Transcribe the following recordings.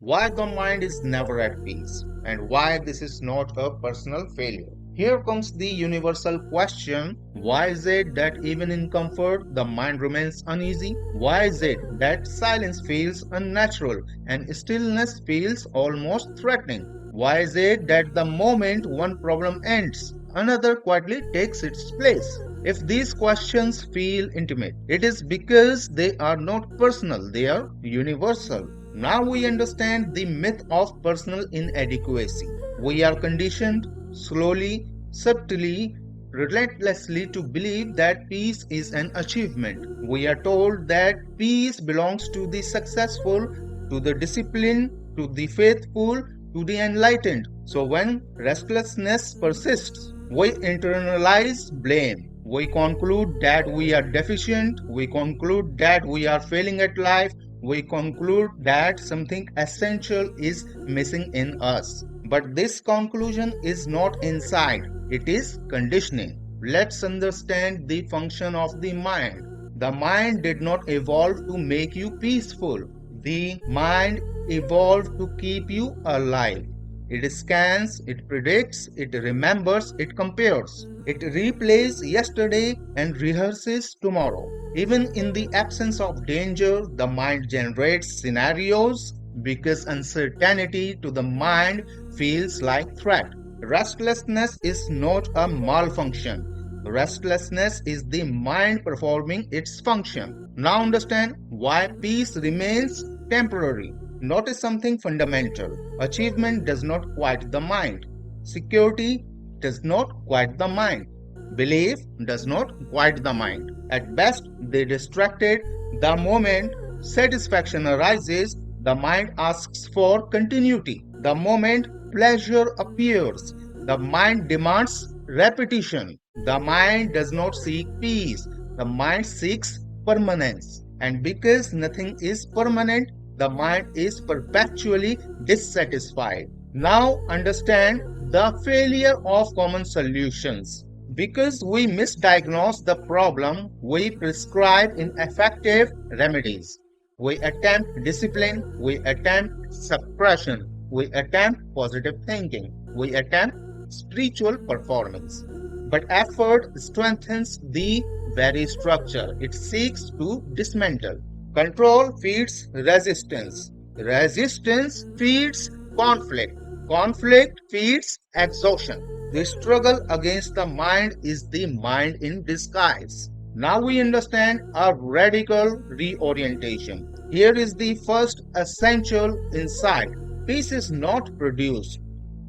Why the mind is never at peace, and why this is not a personal failure. Here comes the universal question: why is it that even in comfort the mind remains uneasy? Why is it that silence feels unnatural and stillness feels almost threatening? Why is it that the moment one problem ends, another quietly takes its place? If these questions feel intimate, it is because they are not personal, they are universal. Now we understand the myth of personal inadequacy. We are conditioned slowly, subtly, relentlessly to believe that peace is an achievement. We are told that peace belongs to the successful, to the disciplined, to the faithful, to the enlightened. So when restlessness persists, we internalize blame. We conclude that we are deficient. We conclude that we are failing at life. We conclude that something essential is missing in us. But this conclusion is not insight, it is conditioning. Let's understand the function of the mind. The mind did not evolve to make you peaceful. The mind evolved to keep you alive. It scans, it predicts, it remembers, it compares. It replays yesterday and rehearses tomorrow. Even in the absence of danger, the mind generates scenarios because uncertainty to the mind feels like threat. Restlessness is not a malfunction. Restlessness is the mind performing its function. Now understand why peace remains temporary. Notice something fundamental. Achievement does not quiet the mind. Security does not quiet the mind. Belief does not quiet the mind. At best, they distracted. The moment satisfaction arises, the mind asks for continuity. The moment pleasure appears, the mind demands repetition. The mind does not seek peace. The mind seeks permanence. And because nothing is permanent, the mind is perpetually dissatisfied. Now understand the failure of common solutions. Because we misdiagnose the problem, we prescribe ineffective remedies. We attempt discipline, we attempt suppression, we attempt positive thinking, we attempt spiritual performance. But effort strengthens the very structure it seeks to dismantle. Control feeds resistance. Resistance feeds conflict. Conflict feeds exhaustion. The struggle against the mind is the mind in disguise. Now we understand a radical reorientation. Here is the first essential insight. Peace is not produced.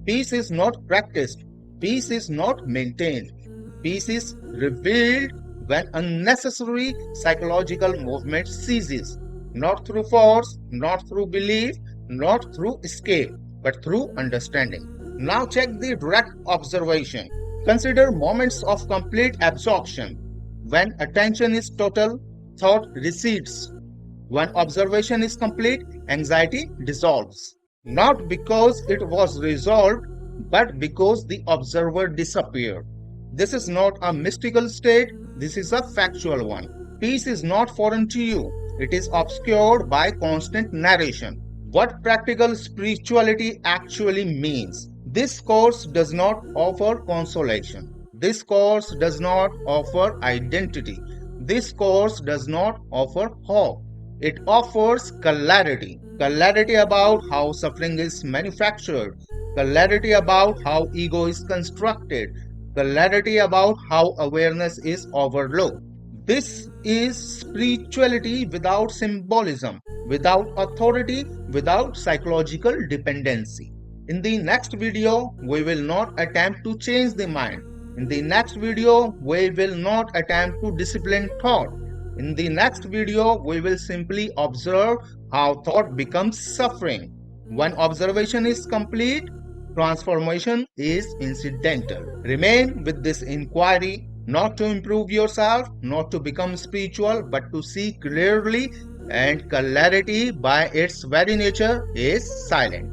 Peace is not practiced. Peace is not maintained. Peace is revealed when unnecessary psychological movement ceases, not through force, not through belief, not through escape, but through understanding. Now check the direct observation. Consider moments of complete absorption. When attention is total, thought recedes. When observation is complete, anxiety dissolves. Not because it was resolved, but because the observer disappeared. This is not a mystical state, this is a factual one. Peace is not foreign to you, it is obscured by constant narration. What practical spirituality actually means. This course does not offer consolation. This course does not offer identity. This course does not offer hope. It offers clarity. Clarity about how suffering is manufactured. Clarity about how ego is constructed. Clarity about how awareness is overlooked. This is spirituality without symbolism, without authority, without psychological dependency. In the next video, we will not attempt to change the mind. In the next video, we will not attempt to discipline thought. In the next video, we will simply observe how thought becomes suffering. When observation is complete, transformation is incidental. Remain with this inquiry, not to improve yourself, not to become spiritual, but to see clearly, and clarity by its very nature is silent.